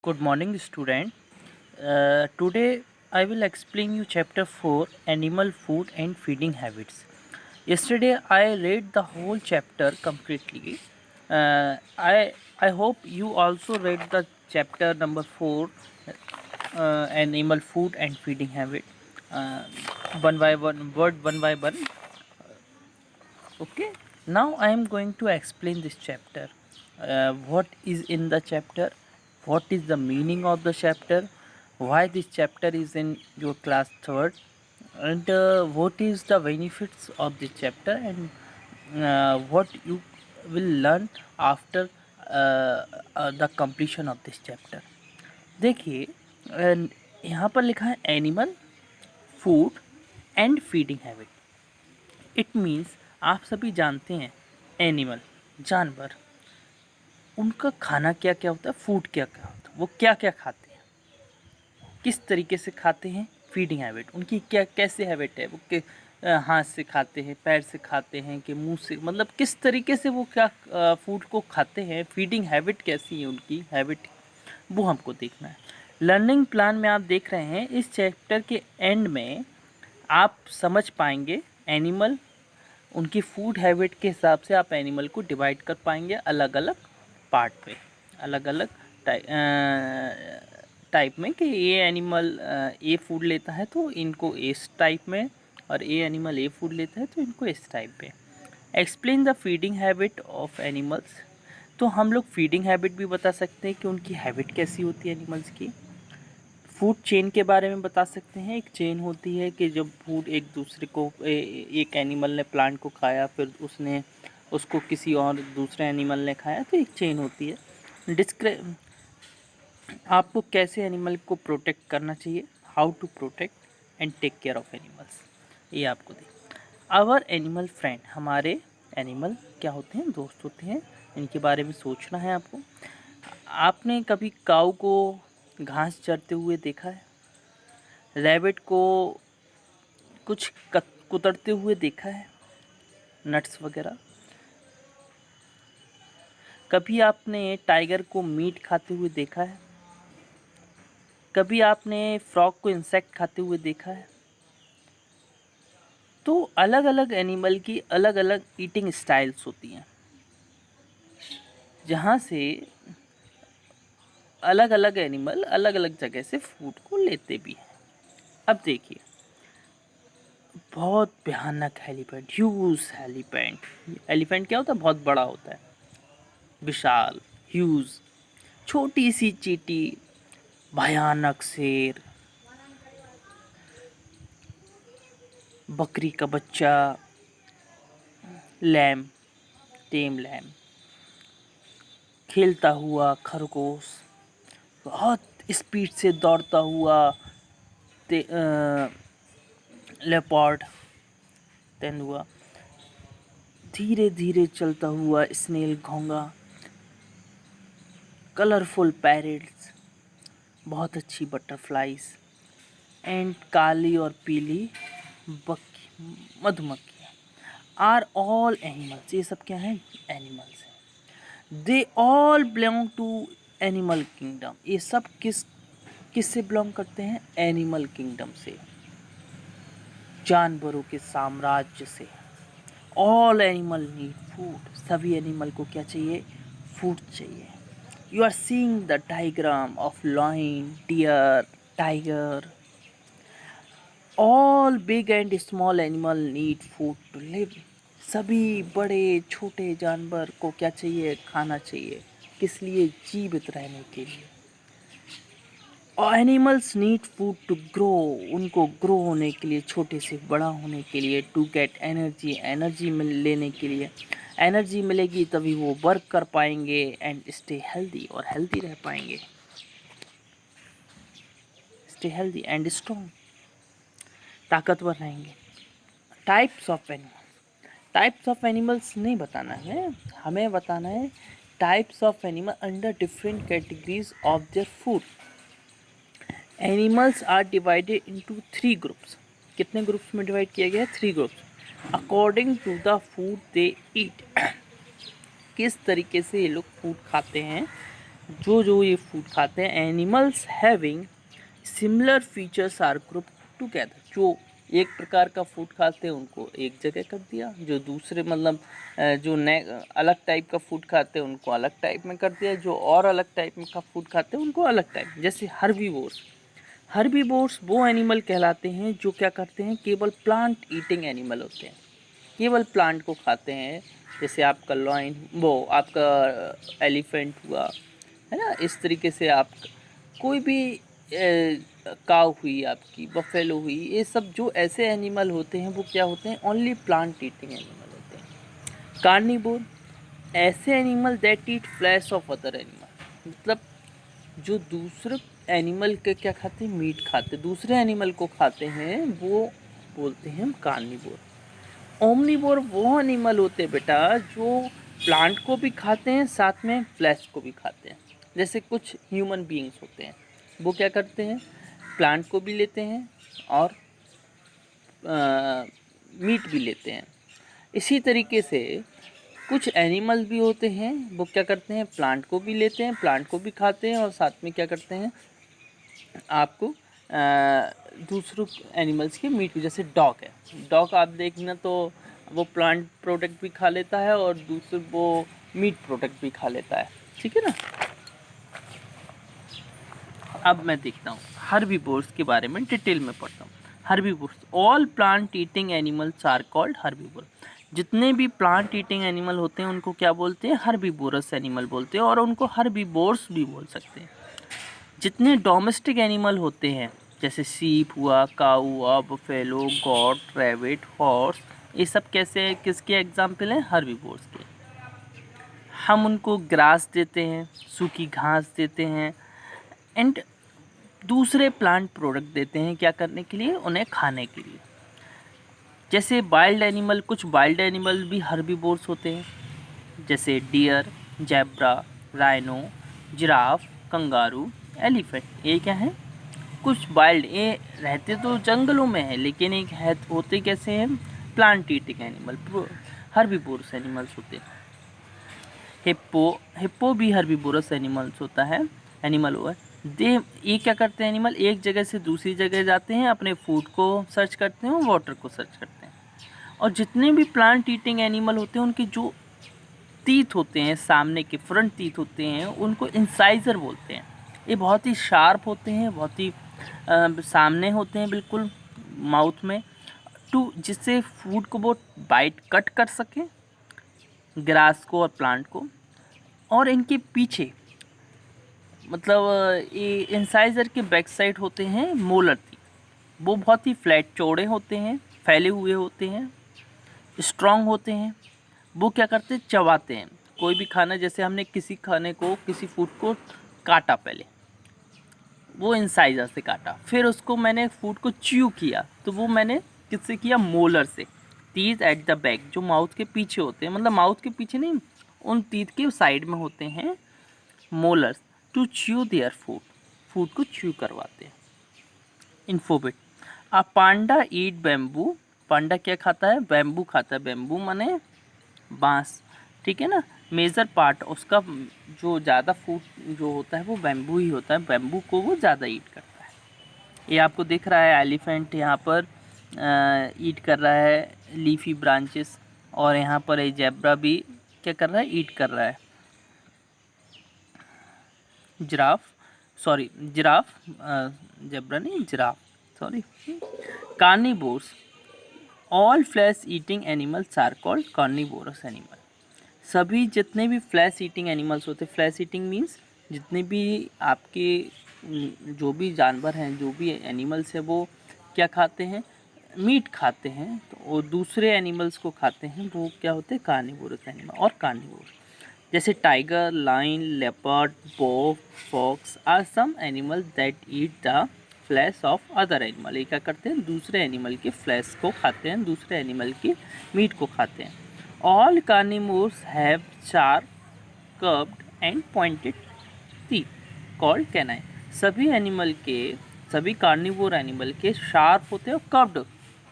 Good morning, student. Today I will explain you chapter 4 Animal Food and Feeding Habits. Yesterday I read the whole chapter completely. I hope you also read the chapter number 4 Animal Food and Feeding Habit uh, one by one, word one by one. Okay, now I am going to explain this chapter. What is in the chapter? What is the meaning of the chapter? Why this chapter is in your class third? And what is the benefits of this chapter? And what you will learn after the completion of this chapter. देखिए यहाँ पर लिखा है animal food and feeding habit. It means आप सभी जानते हैं animal जानवर उनका खाना क्या क्या होता है, फूड क्या क्या होता है, वो क्या क्या खाते हैं, किस तरीके से खाते हैं. फीडिंग हैबिट उनकी क्या कैसे हैबिट है, वो के हाथ से खाते हैं, पैर से खाते हैं कि मुंह से, मतलब किस तरीके से वो क्या फूड को खाते हैं. फीडिंग हैबिट कैसी है उनकी हैबिट, वो हमको देखना है. लर्निंग प्लान में आप देख रहे हैं इस चैप्टर के एंड में आप समझ पाएंगे एनिमल, उनकी फूड हैबिट के हिसाब से आप एनिमल को डिवाइड कर पाएंगे अलग अलग पार्ट पे, अलग अलग टाइप में कि ये एनिमल ए फूड लेता है तो इनको इस टाइप में, और ये एनिमल ए फूड लेता है तो इनको इस टाइप पे. Explain the feeding habit of animals. तो हम लोग फीडिंग हैबिट भी बता सकते हैं कि उनकी हैबिट कैसी होती है एनिमल्स की. फूड चेन के बारे में बता सकते हैं. एक चेन होती है कि जब फूड एक दूसरे को एक एनिमल ने प्लांट को खाया, फिर उसने उसको किसी और दूसरे एनिमल ने खाया, तो एक चेन होती है. डिस्क्राइब आपको कैसे एनिमल को प्रोटेक्ट करना चाहिए, how to protect and take care of animals, ये आपको दे. आवर एनिमल फ्रेंड, हमारे एनिमल क्या होते हैं, दोस्त होते हैं. इनके बारे में सोचना है आपको. आपने कभी काऊ को घास चरते हुए देखा है, रैबिट को कुछ कुतरते हुए देखा है, नट्स वगैरह. कभी आपने टाइगर को मीट खाते हुए देखा है, कभी आपने फ्रॉग को इंसेक्ट खाते हुए देखा है. तो अलग अलग एनिमल की अलग अलग ईटिंग स्टाइल्स होती हैं, जहाँ से अलग अलग एनिमल अलग अलग जगह से फूड को लेते भी हैं. अब देखिए, बहुत भयानक एलिफेंट, ह्यूज एलिफेंट. एलिफेंट क्या होता है, बहुत बड़ा होता है, विशाल, ह्यूज. छोटी सी चींटी, भयानक शेर, बकरी का बच्चा, लैम, टेम लैम, खेलता हुआ खरगोश, बहुत स्पीड से दौड़ता हुआ लेपर्ड, तेंदुआ, धीरे धीरे चलता हुआ स्नेल, घोंगा, कलरफुल पैरेट्स, बहुत अच्छी बटरफ्लाइज, एंड काली और पीली मधुमक्खियाँ. आर ऑल एनिमल्स, ये सब क्या हैं, एनिमल्स हैं. They all belong to animal kingdom. ये सब किस से बिलोंग करते हैं, एनिमल किंगडम से, जानवरों के साम्राज्य से. All animal need food. सभी एनिमल को क्या चाहिए, फूड चाहिए. You are seeing the diagram of lion, deer, tiger. All big and small animal need food to live. सभी बड़े छोटे जानवर को क्या चाहिए, खाना चाहिए. किस लिए, जीवित रहने के लिए. और animals need food to grow. उनको ग्रो होने के लिए, छोटे से बड़ा होने के लिए. टू गेट एनर्जी, एनर्जी लेने के लिए. एनर्जी मिलेगी तभी वो वर्क कर पाएंगे. एंड स्टे हेल्दी, और हेल्दी रह पाएंगे. स्टे हेल्दी एंड स्ट्रॉन्ग, ताकतवर रहेंगे. Types of animals. Types of animals नहीं बताना है, हमें बताना है types of animal under different categories of their food. Animals are divided into 3 groups. कितने ग्रुप्स में डिवाइड किया गया है, 3 groups. According to the food they eat. किस तरीके से ये लोग फूड खाते हैं, जो जो ये फूड खाते हैं, animals having similar features are group together. जो एक प्रकार का फूड खाते हैं उनको एक जगह कर दिया, जो दूसरे मतलब जो अलग टाइप का फूड खाते हैं उनको अलग टाइप में कर दिया, जो और अलग टाइप में का फूड खाते हैं उनको अलग टाइप। जैसे हर्बीवोर्स, हर्बीवोर्स वो एनिमल कहलाते हैं जो क्या करते हैं, केवल प्लांट ईटिंग एनिमल होते हैं, केवल प्लांट को खाते हैं। जैसे आपका लॉइन, वो आपका एलिफेंट हुआ, है ना, इस तरीके से आप कोई भी काव हुई, आपकी बफेलो हुई, ये सब जो ऐसे एनिमल होते हैं वो क्या होते हैं, ओनली प्लांट ईटिंग एनिमल होते हैं। कार्निवोर, ऐसे animal that eat flash of other animal, मतलब जो दूसरे एनिमल के क्या खाते हैं, मीट खाते, दूसरे एनिमल को खाते हैं, वो बोलते हैं हम कार्निवोर। ओमनिवोर वो एनिमल होते हैं बेटा जो प्लांट को भी खाते हैं साथ में फ्लैश को भी खाते हैं। जैसे कुछ ह्यूमन बीइंग्स होते हैं, वो क्या करते हैं, प्लांट को भी लेते हैं और मीट भी लेते हैं। इसी तरीके से कुछ एनिमल भी होते हैं, वो क्या करते हैं, प्लांट को भी लेते हैं, प्लांट को भी खाते हैं और साथ में क्या करते हैं, आपको दूसरों एनिमल्स के मीट भी। जैसे डॉग है, डॉग आप देखना तो वो प्लांट प्रोडक्ट भी खा लेता है और दूसरे वो मीट प्रोडक्ट भी खा लेता है, ठीक है ना। अब मैं देखता हूँ हर्बीवोर्स के बारे में, डिटेल में पढ़ता हूँ। Herbivores, all plant eating animals are called herbivore. जितने भी प्लांट ईटिंग एनिमल होते हैं उनको क्या बोलते हैं, हर्बीवोरस एनिमल बोलते हैं, और उनको हर्बीवोर्स भी बोल सकते हैं। जितने डोमेस्टिक एनिमल होते हैं, जैसे सीप हुआ, काऊ हुआ, बफेलो, गॉट, रैबिट, हॉर्स, ये सब कैसे हैं, किसके एग्जाम्पल हैं, हर्बीवोर्स के। हम उनको ग्रास देते हैं, सूखी घास देते हैं, एंड दूसरे प्लांट प्रोडक्ट देते हैं, क्या करने के लिए, उन्हें खाने के लिए। जैसे वाइल्ड एनिमल, कुछ वाइल्ड एनिमल भी हर्बीवोर्स होते हैं, जैसे deer, zebra, rhino, giraffe, kangaroo, elephant, ये क्या है, कुछ वाइल्ड, ये रहते तो जंगलों में है लेकिन एक है, होते कैसे हैं, plant eating animal, herbivorous animals होते हैं। हिप्पो, हिप्पो भी हर्बीवोरस एनिमल्स होता है, एनिमल हुआ है। दे, ये क्या करते हैं एनिमल, एक जगह से दूसरी जगह जाते हैं, अपने फूड को सर्च करते हैं, वाटर को सर्च करते हैं। और जितने भी प्लांट ईटिंग एनिमल होते हैं उनके जो टीथ होते हैं, सामने के फ्रंट टीथ होते हैं, उनको इंसाइजर बोलते हैं। ये बहुत ही शार्प होते हैं, बहुत ही सामने होते हैं बिल्कुल माउथ में, टू जिससे फूड को वो बाइट कट कर सके, ग्रास को और प्लांट को। और इनके पीछे मतलब ये इंसाइजर के बैक साइड होते हैं मोलर टीथ, वो बहुत ही फ्लैट चौड़े होते हैं, फैले हुए होते हैं, स्ट्रॉन्ग होते हैं। वो क्या करते हैं, चबाते हैं कोई भी खाना, जैसे हमने किसी खाने को, किसी फूड को काटा, पहले वो इंसाइजर से काटा, फिर उसको मैंने फूड को च्यू किया, तो वो मैंने किससे किया, मोलर से। टीथ एट द बैक, जो माउथ के पीछे होते हैं, मतलब माउथ के पीछे नहीं, उन टीथ के साइड में होते हैं molars, to chew their food, food को च्यू करवाते हैं। इन्फोबिट, अ पांडा ईट बैम्बू, पांडा क्या खाता है, बैम्बू खाता है, बैम्बू माने बांस, ठीक है ना। मेजर पार्ट उसका जो ज़्यादा फूड जो होता है वो बैम्बू ही होता है, बैम्बू को वो ज़्यादा ईट करता है। ये आपको दिख रहा है एलिफेंट यहाँ पर ईट कर रहा है लीफी ब्रांचेस, और यहाँ पर ये जेब्रा भी क्या कर रहा है, ईट कर रहा है। जिराफ, सॉरी जिराफ, जेब्रा नहीं, giraffe, sorry. Carnivores, all flesh eating animals are called carnivorous animal. सभी जितने भी फ्लैश ईटिंग एनिमल्स होते हैं, फ्लैश ईटिंग मीन्स जितने भी आपके जो भी जानवर हैं, जो भी एनिमल्स हैं, वो क्या खाते हैं, मीट खाते हैं, तो वो दूसरे एनिमल्स को खाते हैं, वो क्या होते हैं, कार्निवोरस एनिमल और कार्निवोर। जैसे टाइगर, लाइन, लेपर्ड, बो, fox are some animal that eat the flesh of other animal. ये क्या करते हैं, दूसरे एनिमल के फ्लैश को खाते हैं, दूसरे एनिमल की मीट को खाते हैं। All carnivores have sharp, curved and pointed teeth called canine. सभी एनिमल के, सभी कार्निवोर एनिमल के शार्प होते हैं और कर्व्ड,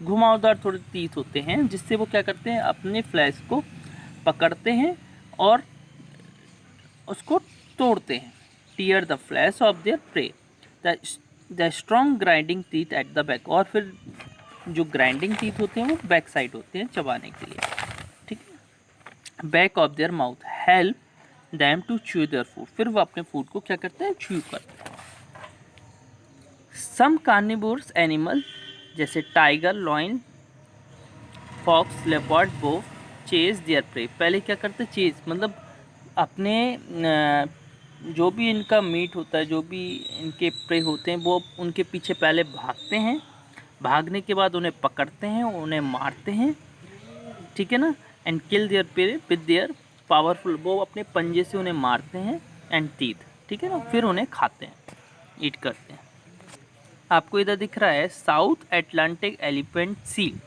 घुमावदार थोड़े टीथ होते हैं, जिससे वो क्या करते हैं, अपने फ्लैश को पकड़ते हैं और उसको तोड़ते हैं, tear the flesh of their prey. The strong grinding teeth at the back, और फिर जो ग्राइंडिंग टीथ होते हैं वो बैक साइड होते हैं चबाने के लिए, ठीक है। Back of their mouth help them to chew their food, फिर वो अपने फूड को क्या करते हैं, च्यू करते हैं। सम कार्निवोरस एनिमल जैसे tiger, lion, fox, leopard, bow chase their prey, पहले क्या करते हैं, चेज मतलब अपने जो भी इनका मीट होता है, जो भी इनके प्रे होते हैं, वो उनके पीछे पहले भागते हैं, भागने के बाद उन्हें पकड़ते हैं, उन्हें मारते हैं, ठीक है ना। And kill there pray with their powerful, वो अपने पंजे से उन्हें मारते हैं, एंड टीथ, ठीक है ना, फिर उन्हें खाते हैं, ईट करते हैं। आपको इधर दिख रहा है south Atlantic elephant seal.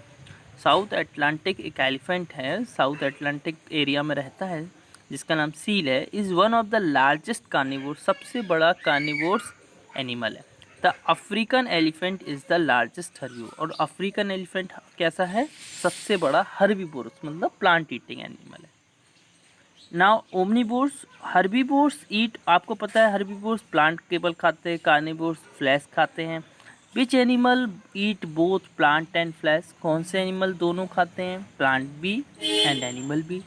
South Atlantic एक एलिफेंट है, साउथ एटलांटिक एरिया में रहता है, जिसका नाम सील है। Is one of the largest carnivore, सबसे बड़ा कार्निवोर्स एनिमल है। The African elephant is the largest herbivore, और अफ्रीकन एलिफेंट कैसा है, सबसे बड़ा हर्बीवोरस मतलब प्लांट ईटिंग एनिमल है। नाउ ओमनीवोर्स, हर्बीवोर्स ईट, आपको पता है हर्बीवोर्स प्लांट केवल खाते हैं, कार्निवोर्स फ्लैश खाते हैं। Which animal eat both plant and flesh, कौन से एनिमल दोनों खाते हैं, प्लांट भी एंड एनिमल भी।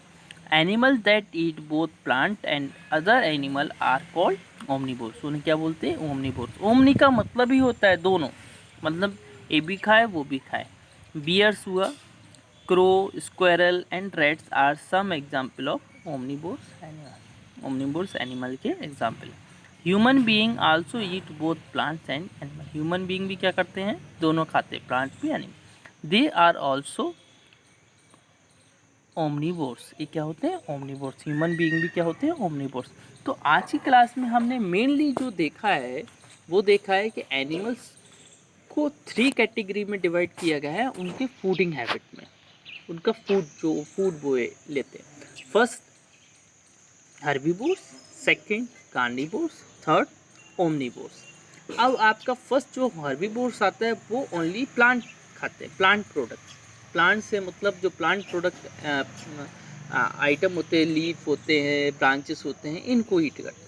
Animal that eat both plant and other animal are called omnivores, उन्हें क्या बोलते हैं, ओमनीवोर्स। ओमनी का मतलब ही होता है दोनों, मतलब ये भी खाए वो भी खाए। बियर्स हुआ, crow, squirrel and rats are some example of omnivores animal, omnivores animal के example. Human being also eat both plants and animal, human being भी क्या करते हैं, दोनों खाते हैं, प्लांट भी animal. They are also omnivores, ये क्या होते हैं, ओमनीवोर्स। ह्यूमन बीइंग भी क्या होते हैं, ओमनीवोर्स। तो आज की क्लास में हमने मेनली जो देखा है वो देखा है कि एनिमल्स को 3 कैटेगरी में डिवाइड किया गया है उनके फूडिंग हैबिट में, उनका फूड जो फूड वो लेते हैं। First herbivores, second carnivores, third omnivores. अब आपका फर्स्ट जो हर्बीवोर्स आता है वो ओनली प्लांट खाते हैं, प्लांट प्रोडक्ट। प्लांट से मतलब जो प्लांट प्रोडक्ट आइटम होते हैं, लीफ होते हैं, ब्रांचेस होते हैं, इनको ईट करते हैं।